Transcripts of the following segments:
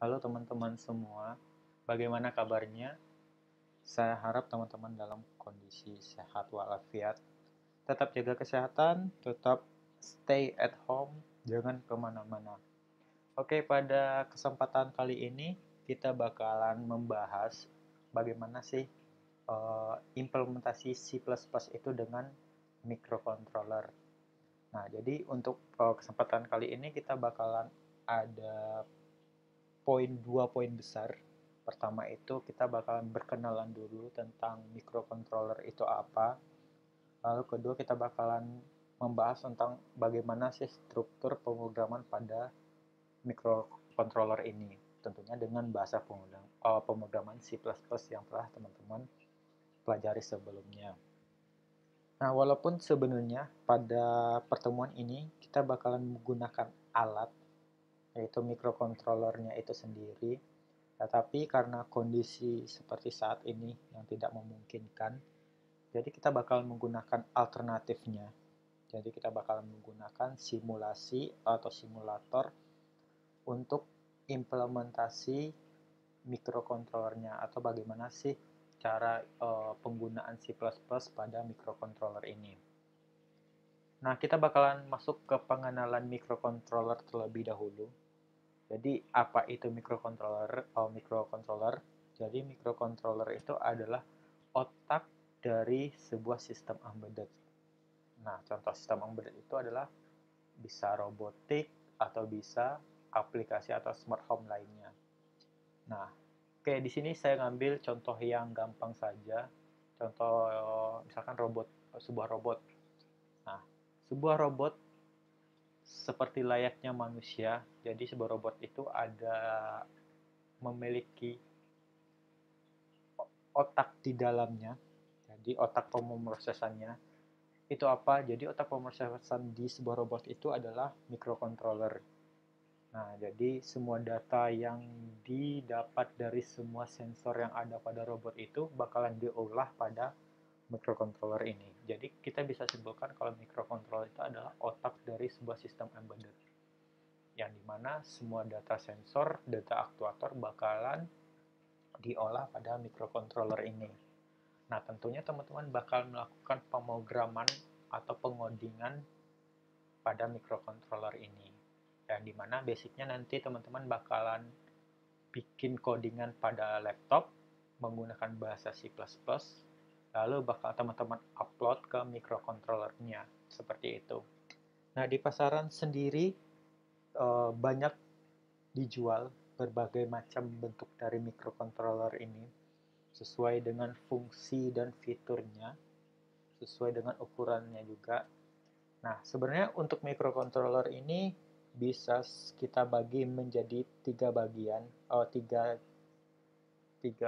Halo teman-teman semua, bagaimana kabarnya? Saya harap teman-teman dalam kondisi sehat walafiat. Tetap jaga kesehatan, tetap stay at home, jangan kemana-mana. Oke, pada kesempatan kali ini kita bakalan membahas bagaimana sih implementasi C++ itu dengan microcontroller. Nah, jadi untuk kesempatan kali ini kita bakalan ada dua poin besar. Pertama itu kita bakalan berkenalan dulu tentang microcontroller itu apa. Lalu kedua kita bakalan membahas tentang bagaimana sih struktur pemrograman pada microcontroller ini. Tentunya dengan bahasa pemrograman C++ yang telah teman-teman pelajari sebelumnya. Nah, walaupun sebenarnya pada pertemuan ini kita bakalan menggunakan alat yaitu microcontrollernya itu sendiri. Tetapi karena kondisi seperti saat ini yang tidak memungkinkan, jadi kita bakal menggunakan alternatifnya. Jadi kita bakal menggunakan simulasi atau simulator untuk implementasi microcontrollernya atau bagaimana sih cara penggunaan C++ pada microcontroller ini. Nah, kita bakalan masuk ke pengenalan microcontroller terlebih dahulu. Jadi apa itu microcontroller? Microcontroller. Jadi microcontroller itu adalah otak dari sebuah sistem embedded. Nah, contoh sistem embedded itu adalah bisa robotik atau bisa aplikasi atau smart home lainnya. Nah, oke di sini saya ngambil contoh yang gampang saja. Contoh misalkan sebuah robot. Nah, sebuah robot seperti layaknya manusia. Jadi sebuah robot itu memiliki otak di dalamnya. Jadi otak pemrosesannya itu apa? Jadi otak pemrosesan di sebuah robot itu adalah microcontroller. Nah, jadi semua data yang didapat dari semua sensor yang ada pada robot itu bakalan diolah pada microcontroller ini. Jadi kita bisa simpulkan kalau microcontroller itu adalah otak dari sebuah sistem embedded. Yang dimana semua data sensor, data aktuator bakalan diolah pada microcontroller ini. Nah, tentunya teman-teman bakal melakukan pemrograman atau pengodingan pada microcontroller ini. Dan dimana basicnya nanti teman-teman bakalan bikin codingan pada laptop menggunakan bahasa C++, lalu bakal teman-teman upload ke microcontrollernya, seperti itu. Nah, di pasaran sendiri banyak dijual berbagai macam bentuk dari microcontroller ini sesuai dengan fungsi dan fiturnya, sesuai dengan ukurannya juga. Nah, sebenarnya untuk microcontroller ini bisa kita bagi menjadi tiga bagian, tiga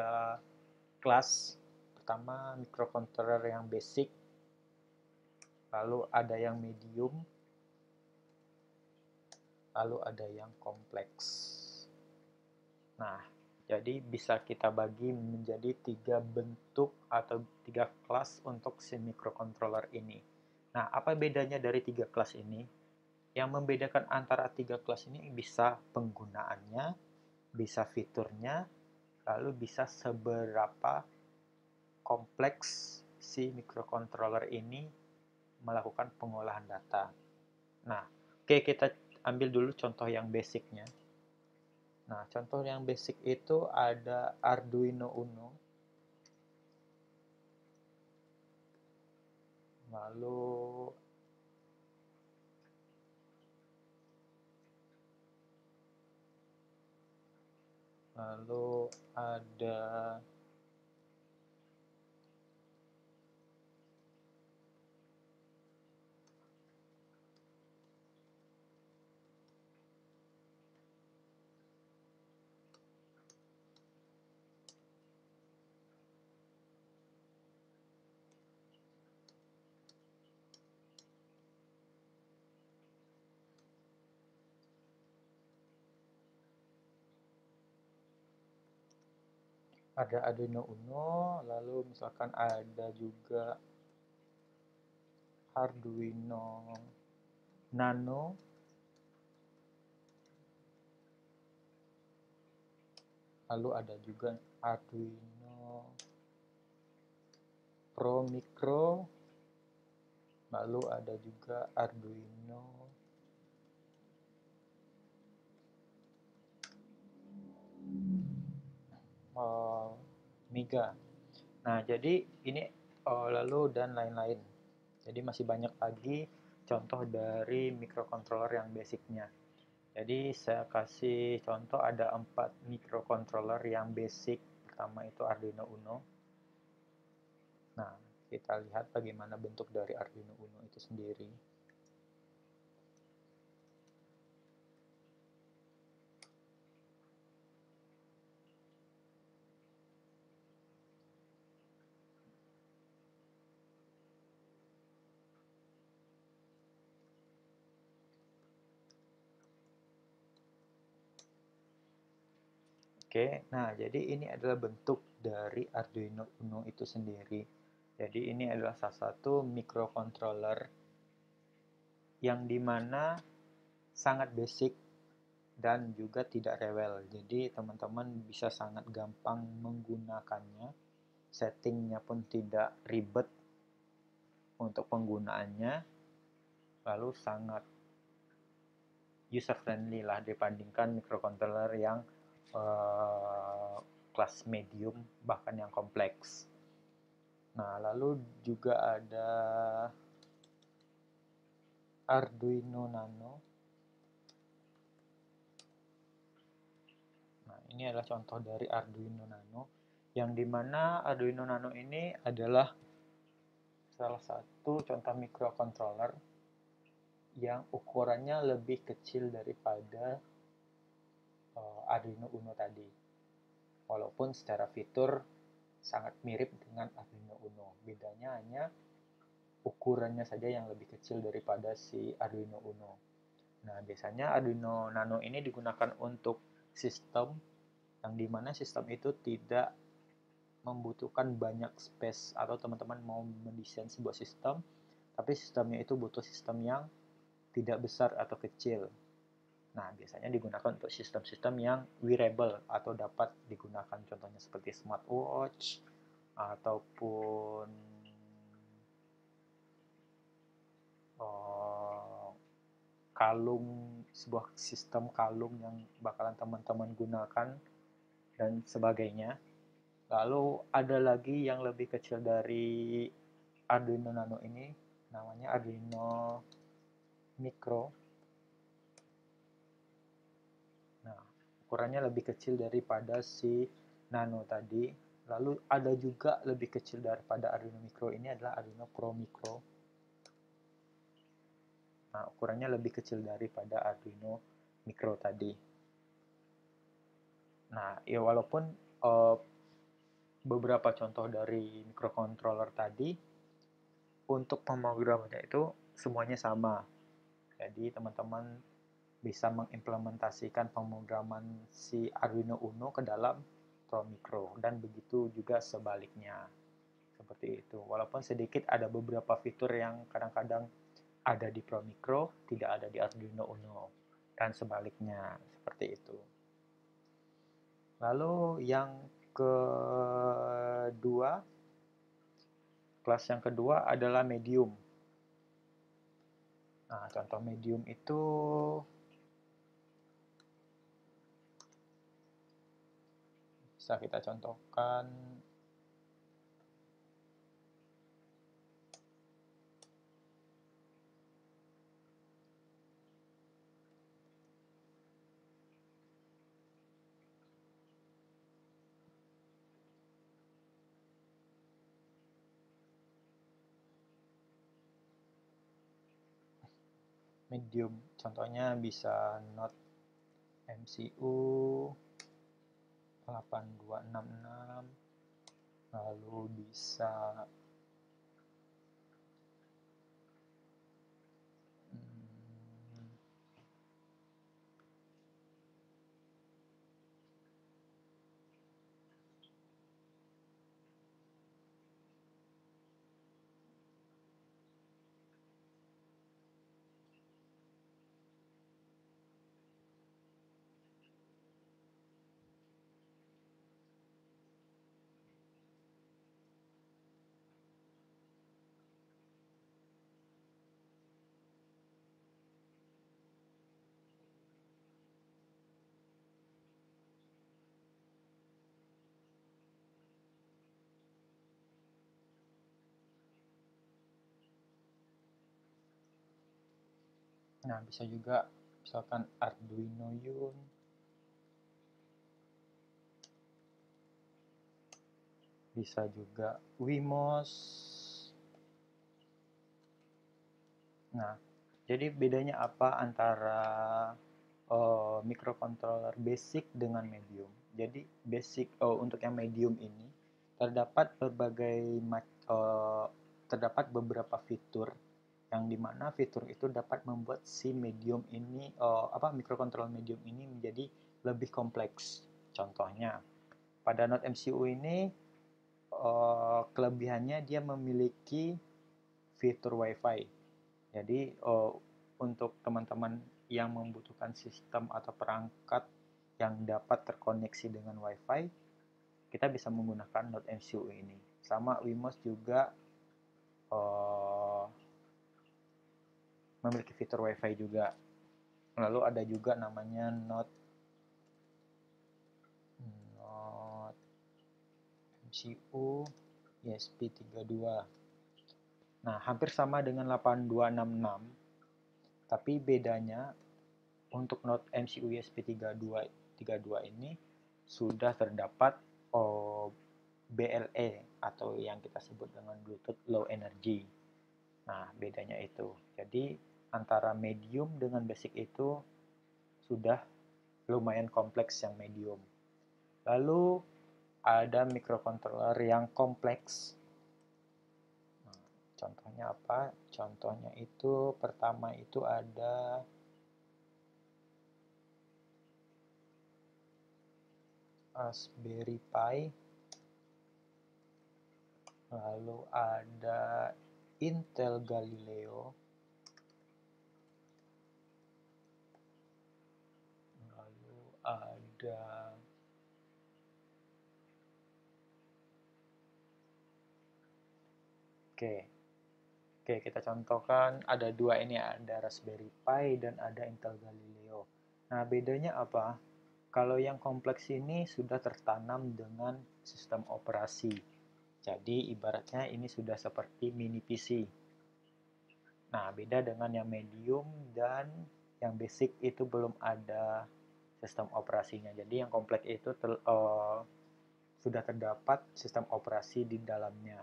kelas. Pertama, microcontroller yang basic, lalu ada yang medium, lalu ada yang kompleks. Nah, jadi bisa kita bagi menjadi tiga bentuk atau tiga kelas untuk si microcontroller ini. Nah, apa bedanya dari tiga kelas ini? Yang membedakan antara tiga kelas ini bisa penggunaannya, bisa fiturnya, lalu bisa seberapa kompleks si microcontroller ini melakukan pengolahan data. Nah, oke kita ambil dulu contoh yang basicnya. Nah, contoh yang basic itu ada Arduino Uno, lalu ada Arduino Uno, lalu misalkan ada juga Arduino Nano, lalu ada juga Arduino Pro Micro, lalu ada juga Arduino Mega. Nah, jadi ini lalu dan lain-lain. Jadi masih banyak lagi contoh dari microcontroller yang basicnya. Jadi saya kasih contoh ada 4 microcontroller yang basic. Pertama itu Arduino Uno. Nah, kita lihat bagaimana bentuk dari Arduino Uno itu sendiri. Oke, nah jadi ini adalah bentuk dari Arduino Uno itu sendiri. Jadi ini adalah salah satu microcontroller yang dimana sangat basic dan juga tidak rewel. Jadi teman-teman bisa sangat gampang menggunakannya. Settingnya pun tidak ribet untuk penggunaannya. Lalu sangat user friendly lah dibandingkan microcontroller yang kelas medium bahkan yang kompleks. Nah, lalu juga ada Arduino Nano. Nah, ini adalah contoh dari Arduino Nano, yang dimana Arduino Nano ini adalah salah satu contoh microcontroller yang ukurannya lebih kecil daripada Arduino Uno tadi. Walaupun secara fitur sangat mirip dengan Arduino Uno. Bedanya hanya ukurannya saja yang lebih kecil daripada si Arduino Uno. Nah, biasanya Arduino Nano ini digunakan untuk sistem yang dimana sistem itu tidak membutuhkan banyak space atau teman-teman mau mendesain sebuah sistem, tapi sistemnya itu butuh sistem yang tidak besar atau kecil. Nah, biasanya digunakan untuk sistem-sistem yang wearable atau dapat digunakan contohnya seperti smartwatch ataupun kalung, sebuah sistem kalung yang bakalan teman-teman gunakan dan sebagainya. Lalu ada lagi yang lebih kecil dari Arduino Nano ini, namanya Arduino Micro. Nah, ukurannya lebih kecil daripada si Nano tadi. Lalu ada juga lebih kecil daripada Arduino Micro ini adalah Arduino Pro Micro. Nah, ukurannya lebih kecil daripada Arduino Micro tadi. Nah, ya walaupun beberapa contoh dari microcontroller tadi, untuk pemrogramannya itu semuanya sama. Jadi teman-teman bisa mengimplementasikan pemrograman si Arduino Uno ke dalam Pro Micro dan begitu juga sebaliknya. Seperti itu. Walaupun sedikit ada beberapa fitur yang kadang-kadang ada di Pro Micro, tidak ada di Arduino Uno dan sebaliknya, seperti itu. Lalu yang kedua, kelas yang kedua adalah medium. Nah, contoh medium itu bisa kita contohkan medium. Contohnya bisa Node MCU 8266, lalu bisa Nah, bisa juga misalkan Arduino Uno, bisa juga Wemos. Nah, jadi bedanya apa antara microcontroller basic dengan medium? Jadi basic untuk yang medium ini terdapat uh, terdapat beberapa fitur yang dimana fitur itu dapat membuat si medium ini microcontroller medium ini menjadi lebih kompleks. Contohnya pada Node MCU ini kelebihannya dia memiliki fitur WiFi. Jadi untuk teman-teman yang membutuhkan sistem atau perangkat yang dapat terkoneksi dengan WiFi, kita bisa menggunakan Node MCU ini. Sama Wemos juga uh, memiliki fitur WiFi juga. Lalu ada juga namanya Node MCU ESP32. Nah, hampir sama dengan 8266, tapi bedanya untuk Node MCU ESP32 ini sudah terdapat BLE atau yang kita sebut dengan Bluetooth Low Energy. Nah, bedanya itu. Jadi, antara medium dengan basic itu sudah lumayan kompleks yang medium. Lalu, ada microcontroller yang kompleks. Nah, contohnya apa? Contohnya itu, pertama itu ada Raspberry Pi. Lalu ada Intel Galileo. Lalu ada Oke, kita contohkan ada dua ini, ada Raspberry Pi dan ada Intel Galileo. Nah, bedanya apa? Kalau yang kompleks ini sudah tertanam dengan sistem operasi. Jadi, ibaratnya ini sudah seperti mini PC. Nah, beda dengan yang medium dan yang basic itu belum ada sistem operasinya. Jadi, yang kompleks itu sudah terdapat sistem operasi di dalamnya.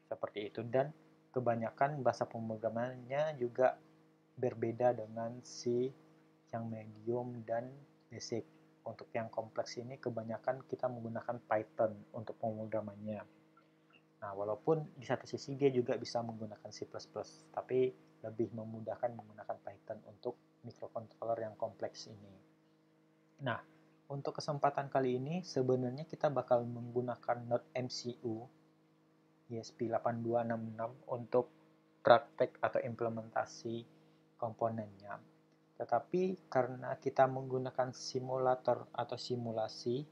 Seperti itu. Dan kebanyakan bahasa pemrogramannya juga berbeda dengan si yang medium dan basic. Untuk yang kompleks ini kebanyakan kita menggunakan Python untuk pemrogramannya. Nah, walaupun di satu sisi dia juga bisa menggunakan C++, tapi lebih memudahkan menggunakan Python untuk microcontroller yang kompleks ini. Nah, untuk kesempatan kali ini sebenarnya kita bakal menggunakan Node MCU ESP8266 untuk praktek atau implementasi komponennya. Tetapi karena kita menggunakan simulator atau simulasi,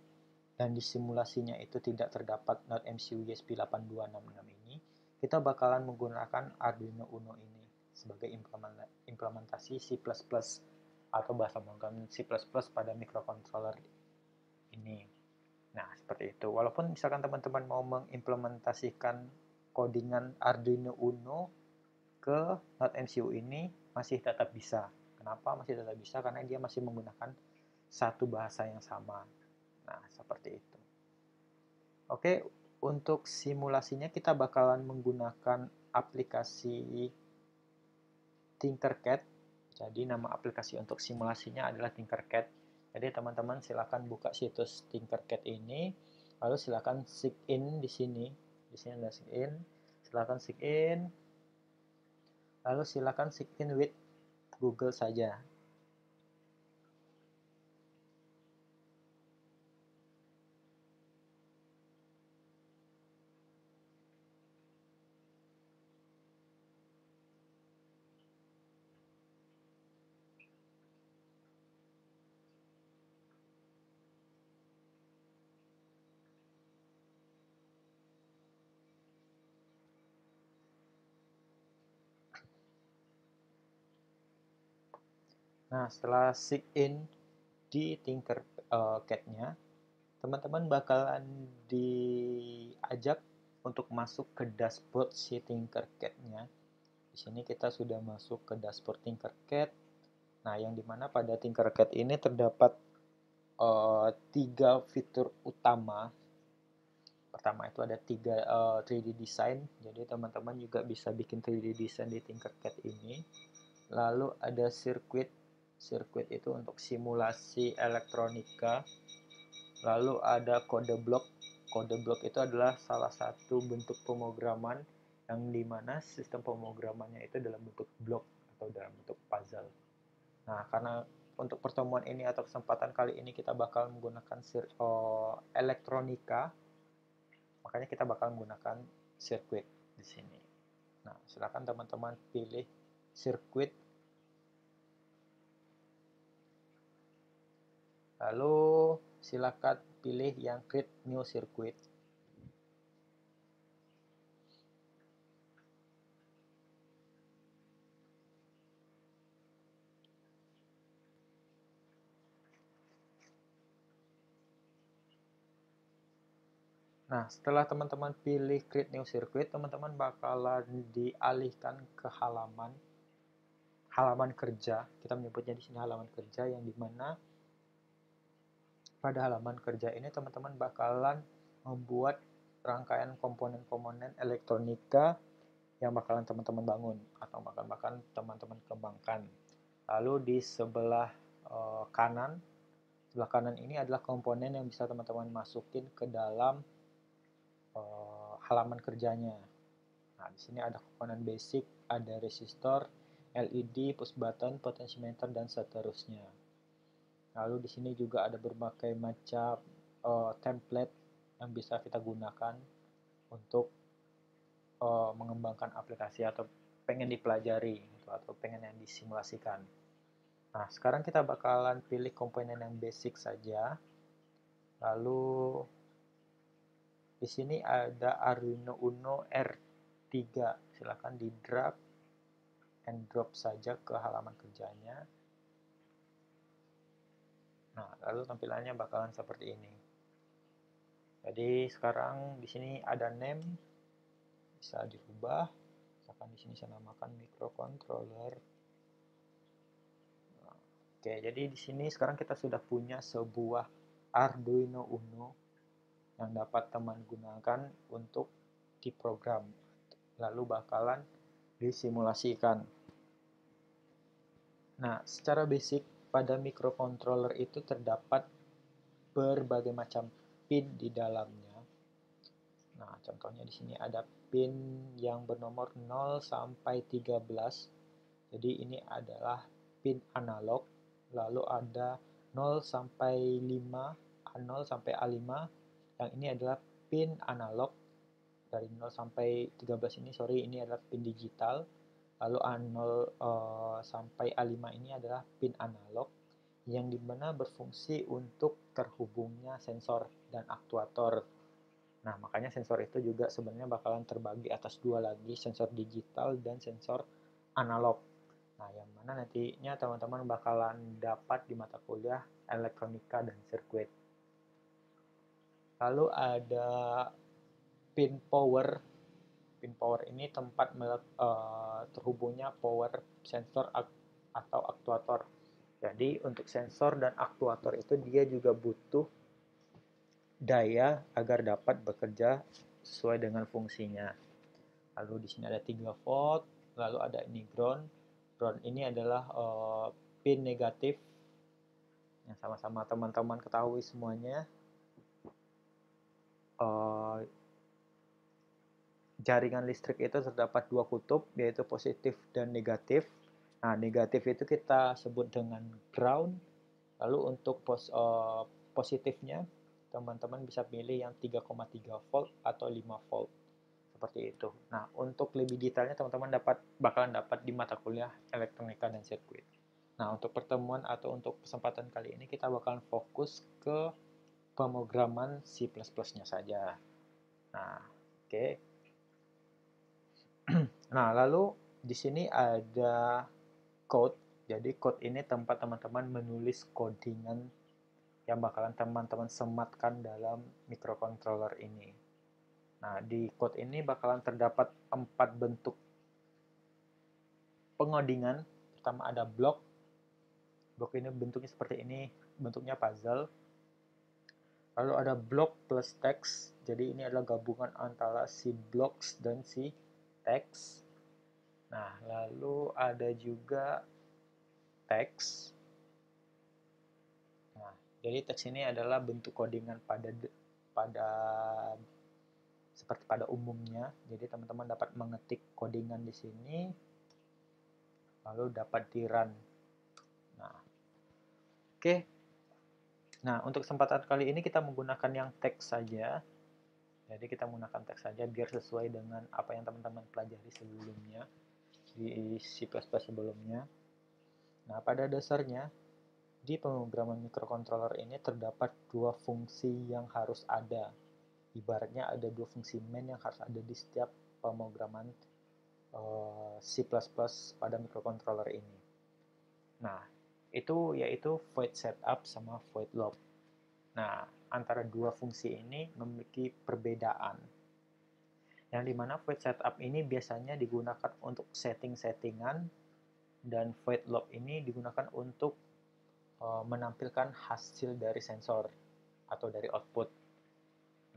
dan di simulasinya itu tidak terdapat Node MCU ESP8266 ini, kita bakalan menggunakan Arduino Uno ini sebagai implementasi C++ atau bahasa pemrograman C++ pada microcontroller ini. Nah, seperti itu. Walaupun misalkan teman-teman mau mengimplementasikan codingan Arduino Uno ke Node MCU ini, masih tetap bisa. Kenapa masih tetap bisa? Karena dia masih menggunakan satu bahasa yang sama. Nah, seperti itu. Oke, untuk simulasinya kita bakalan menggunakan aplikasi Tinkercad. Jadi nama aplikasi untuk simulasinya adalah Tinkercad. Jadi teman-teman silakan buka situs Tinkercad ini, lalu silakan sign in di sini. Di sini ada sign in. Silakan sign in. Lalu silakan sign in with Google saja. Nah, setelah sign in di Tinkercad-nya, teman-teman bakalan diajak untuk masuk ke dashboard si Tinkercad-nya. Di sini kita sudah masuk ke dashboard Tinkercad. Nah, yang dimana pada Tinkercad ini terdapat 3 fitur utama. Pertama itu ada 3D design, jadi teman-teman juga bisa bikin 3D design di Tinkercad ini. Lalu ada sirkuit, sirkuit itu untuk simulasi elektronika. Lalu ada kode blok, kode blok itu adalah salah satu bentuk pemrograman yang dimana sistem pemrogramannya itu dalam bentuk blok atau dalam bentuk puzzle. Nah, karena untuk pertemuan ini atau kesempatan kali ini kita bakal menggunakan elektronika, makanya kita bakal menggunakan sirkuit di sini. Nah, silakan teman-teman pilih sirkuit. Lalu silakan pilih yang create new circuit. Nah, setelah teman-teman pilih create new circuit, teman-teman bakalan dialihkan ke halaman kerja. Kita menyebutnya di sini halaman kerja, yang dimana pada halaman kerja ini teman-teman bakalan membuat rangkaian komponen-komponen elektronika yang bakalan teman-teman bangun atau bahkan teman-teman kembangkan. Lalu di sebelah kanan ini adalah komponen yang bisa teman-teman masukin ke dalam halaman kerjanya. Nah, di sini ada komponen basic, ada resistor, LED, push button, potentiometer, dan seterusnya. Lalu di sini juga ada berbagai macam template yang bisa kita gunakan untuk mengembangkan aplikasi atau pengen dipelajari atau pengen yang disimulasikan. Nah, sekarang kita bakalan pilih komponen yang basic saja. Lalu di sini ada Arduino Uno R3. Silakan di drag and drop saja ke halaman kerjanya. Nah, lalu tampilannya bakalan seperti ini. Jadi sekarang di sini ada name, bisa dirubah. Misalkan di sini saya namakan microcontroller. Nah, oke, jadi di sini sekarang kita sudah punya sebuah Arduino Uno yang dapat teman gunakan untuk diprogram. Lalu bakalan disimulasikan. Nah, secara basic pada microcontroller itu terdapat berbagai macam pin di dalamnya. Nah, contohnya di sini ada pin yang bernomor 0 sampai 13. Jadi ini adalah pin analog. Lalu ada 0 sampai 5, A0 sampai A5. Yang ini adalah pin analog. Dari 0 sampai 13 ini adalah pin digital. Lalu A0 sampai A5 ini adalah pin analog yang dimana berfungsi untuk terhubungnya sensor dan aktuator. Nah, makanya sensor itu juga sebenarnya bakalan terbagi atas 2 lagi, sensor digital dan sensor analog. Nah, yang mana nantinya teman-teman bakalan dapat di mata kuliah elektronika dan sirkuit. Lalu ada pin power. Pin power ini tempat terhubungnya power sensor atau aktuator. Jadi untuk sensor dan aktuator itu dia juga butuh daya agar dapat bekerja sesuai dengan fungsinya. Lalu di sini ada 3 volt, lalu ada ini ground. Ground ini adalah pin negatif yang sama-sama teman-teman ketahui semuanya. Jaringan listrik itu terdapat 2 kutub, yaitu positif dan negatif. Nah, negatif itu kita sebut dengan ground. Lalu untuk positifnya, teman-teman bisa pilih yang 3,3 volt atau 5 volt. Seperti itu. Nah, untuk lebih detailnya teman-teman bakalan dapat di mata kuliah elektronika dan sirkuit. Nah, untuk pertemuan atau untuk kesempatan kali ini kita bakalan fokus ke pemrograman C++-nya saja. Nah, oke. Nah, lalu di sini ada code. Jadi code ini tempat teman-teman menulis codingan yang bakalan teman-teman sematkan dalam microcontroller ini. Nah, di code ini bakalan terdapat 4 bentuk pengodingan, pertama ada blok. Blok ini bentuknya seperti ini, bentuknya puzzle. Lalu ada blok plus teks, jadi ini adalah gabungan antara si blocks dan si teks. Nah, lalu ada juga teks. Nah, jadi teks ini adalah bentuk codingan pada seperti pada umumnya. Jadi teman-teman dapat mengetik codingan di sini, lalu dapat di run. Nah, oke. Nah, untuk kesempatan kali ini kita menggunakan yang teks saja. Jadi kita menggunakan teks saja biar sesuai dengan apa yang teman-teman pelajari sebelumnya di C++ sebelumnya. Nah, pada dasarnya di pemrograman microcontroller ini terdapat dua fungsi yang harus ada. Ibaratnya ada dua fungsi main yang harus ada di setiap pemrograman C++ pada microcontroller ini. Nah, itu yaitu void setup sama void loop. Nah, antara dua fungsi ini memiliki perbedaan. Yang dimana void setup ini biasanya digunakan untuk setting-settingan dan void loop ini digunakan untuk menampilkan hasil dari sensor atau dari output.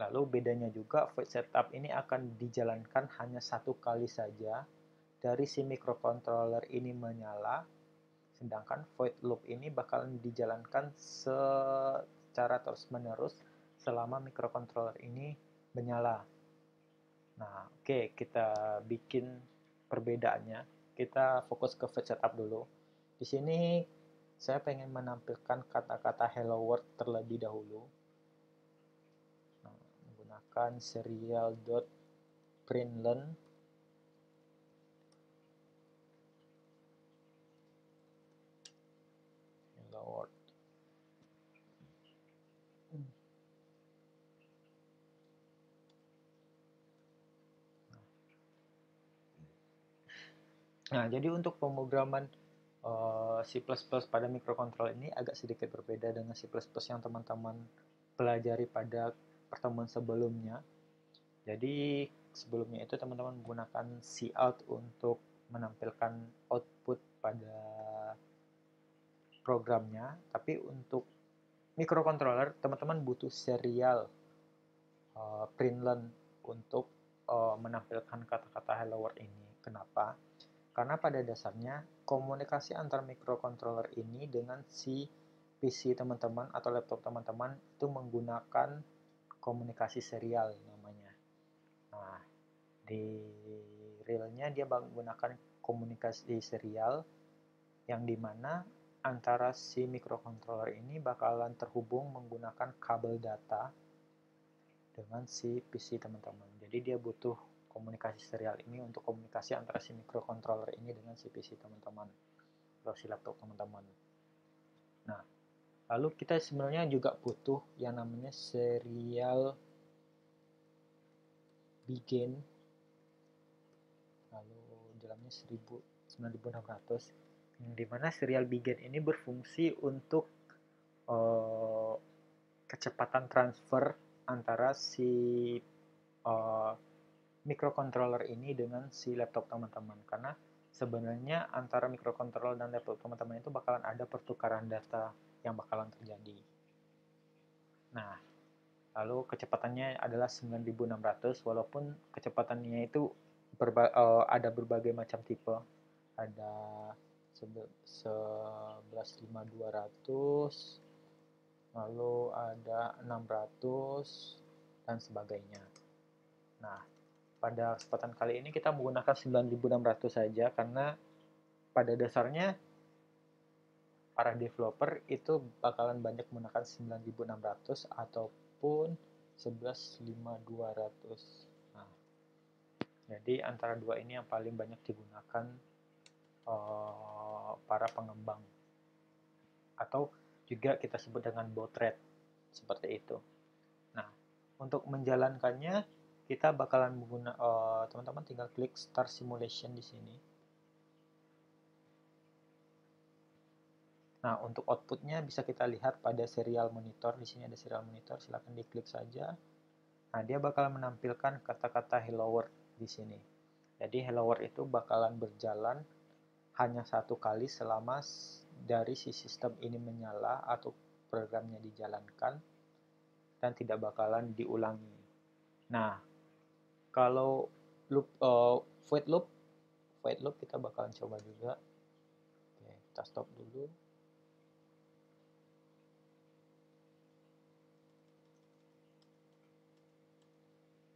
Lalu bedanya juga void setup ini akan dijalankan hanya satu kali saja dari si microcontroller ini menyala, sedangkan void loop ini bakalan dijalankan secara terus-menerus selama microcontroller ini menyala. Nah, oke, kita bikin perbedaannya. Kita fokus ke void setup dulu. Di sini saya pengen menampilkan kata-kata hello world terlebih dahulu. Nah, menggunakan serial.println. Hello world. Nah, jadi untuk pemrograman C++ pada microcontroller ini agak sedikit berbeda dengan C++ yang teman-teman pelajari pada pertemuan sebelumnya. Jadi sebelumnya itu teman-teman menggunakan cout untuk menampilkan output pada programnya, tapi untuk microcontroller teman-teman butuh serial println untuk menampilkan kata-kata hello world ini. Kenapa? Karena pada dasarnya komunikasi antara microcontroller ini dengan si PC teman-teman atau laptop teman-teman itu menggunakan komunikasi serial namanya. Nah, di realnya dia menggunakan komunikasi serial yang dimana antara si microcontroller ini bakalan terhubung menggunakan kabel data dengan si PC teman-teman. Jadi dia butuh komunikasi serial ini untuk komunikasi antara si microcontroller ini dengan si PC teman-teman atau si laptop teman-teman. Nah, lalu kita sebenarnya juga butuh yang namanya serial begin, lalu dalamnya 9600, yang dimana serial begin ini berfungsi untuk kecepatan transfer antara si microcontroller ini dengan si laptop teman-teman, karena sebenarnya antara microcontroller dan laptop teman-teman itu bakalan ada pertukaran data yang bakalan terjadi. Nah, lalu kecepatannya adalah 9600, walaupun kecepatannya itu ada berbagai macam tipe. Ada 115200, lalu ada 600 dan sebagainya. Nah, pada kesempatan kali ini kita menggunakan 9600 saja karena pada dasarnya para developer itu bakalan banyak menggunakan 9600 ataupun 115200. Nah, jadi antara dua ini yang paling banyak digunakan para pengembang, atau juga kita sebut dengan baud rate seperti itu. Nah, untuk menjalankannya kita bakalan menggunakan teman-teman tinggal klik Start Simulation di sini. Nah, untuk outputnya bisa kita lihat pada serial monitor. Di sini ada serial monitor, silahkan diklik saja. Nah, dia bakalan menampilkan kata-kata hello world di sini. Jadi hello world itu bakalan berjalan hanya satu kali selama dari si sistem ini menyala atau programnya dijalankan dan tidak bakalan diulangi. Nah, kalau void loop kita bakalan coba juga. Oke, kita stop dulu.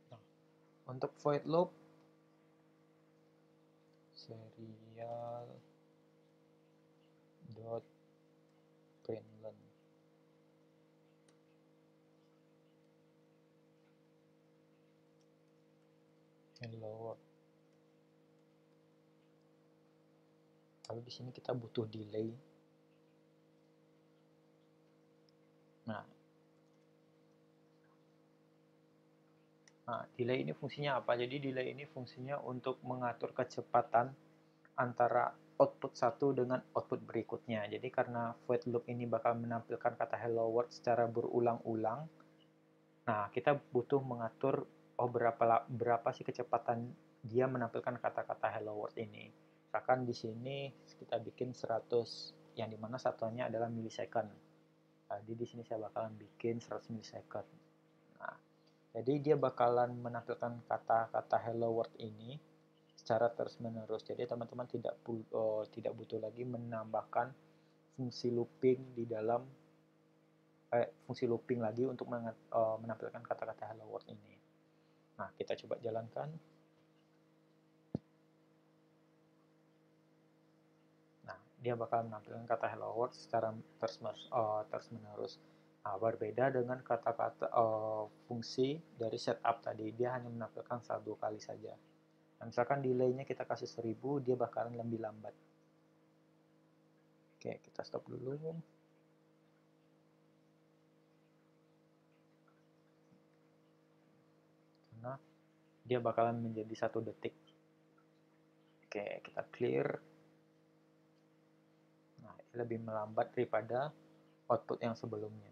Nah, untuk void loop serial dot println hello world. Lalu di sini kita butuh delay. Nah, delay ini fungsinya apa? Jadi delay ini fungsinya untuk mengatur kecepatan antara output satu dengan output berikutnya. Jadi karena void loop ini bakal menampilkan kata hello world secara berulang-ulang, nah kita butuh mengatur berapa sih kecepatan dia menampilkan kata-kata hello world ini. Misalkan di sini kita bikin 100, yang dimana satuannya adalah millisecond. Jadi di sini saya bakalan bikin 100 millisecond. Nah, jadi dia bakalan menampilkan kata-kata hello world ini secara terus-menerus. Jadi teman-teman tidak butuh lagi menambahkan fungsi looping di dalam fungsi looping lagi untuk menampilkan kata-kata hello world ini. Nah, kita coba jalankan. Nah, dia bakal menampilkan kata hello world secara terus-menerus. Nah, berbeda dengan kata-kata fungsi dari setup tadi, dia hanya menampilkan 1-2 kali saja. Nah, misalkan delay-nya kita kasih 1000, dia bakalan lebih lambat. Oke, kita stop dulu. Karena dia bakalan menjadi 1 detik. Oke, kita clear. Nah, lebih melambat daripada output yang sebelumnya.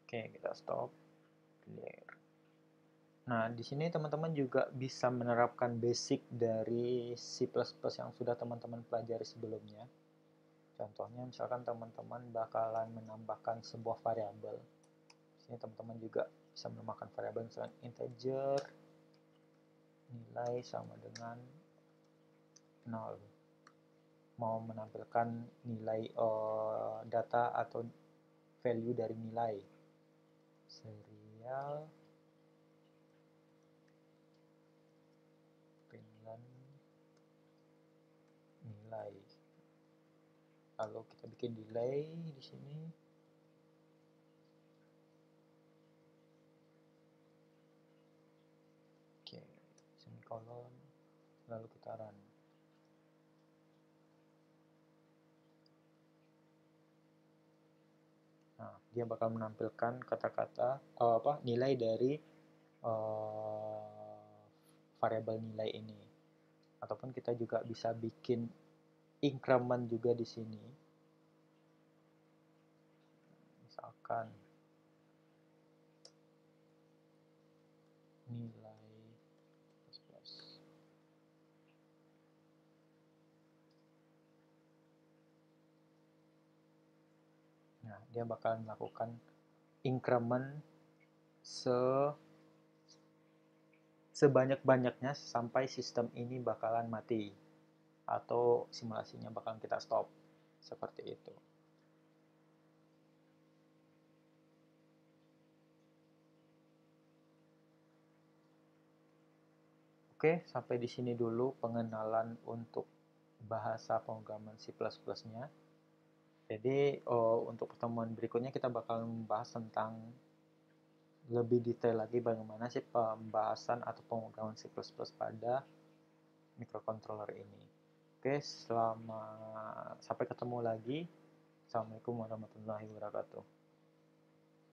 Oke, kita stop. Clear. Nah, di sini teman-teman juga bisa menerapkan basic dari C++ yang sudah teman-teman pelajari sebelumnya. Contohnya, misalkan teman-teman bakalan menambahkan sebuah variabel. Di sini teman-teman juga bisa menambahkan variabel, misalkan integer, nilai sama dengan 0. Mau menampilkan nilai data atau value dari nilai. Serial nilai. Lalu kita bikin delay di sini. Oke, semikolon. Lalu kita run. Nah, dia bakal menampilkan kata-kata nilai dari variabel nilai ini. Ataupun kita juga bisa bikin increment juga di sini. Misalkan nilai plus. Nah, dia bakal melakukan increment sebanyak-banyaknya sampai sistem ini bakalan mati atau simulasinya bakalan kita stop. Seperti itu. Oke, sampai di sini dulu pengenalan untuk bahasa pemrograman C++-nya. Jadi, untuk pertemuan berikutnya kita bakal membahas tentang lebih detail lagi bagaimana sih pembahasan atau pemrograman C++ pada microcontroller ini. Oke, sampai ketemu lagi. Assalamualaikum warahmatullahi wabarakatuh.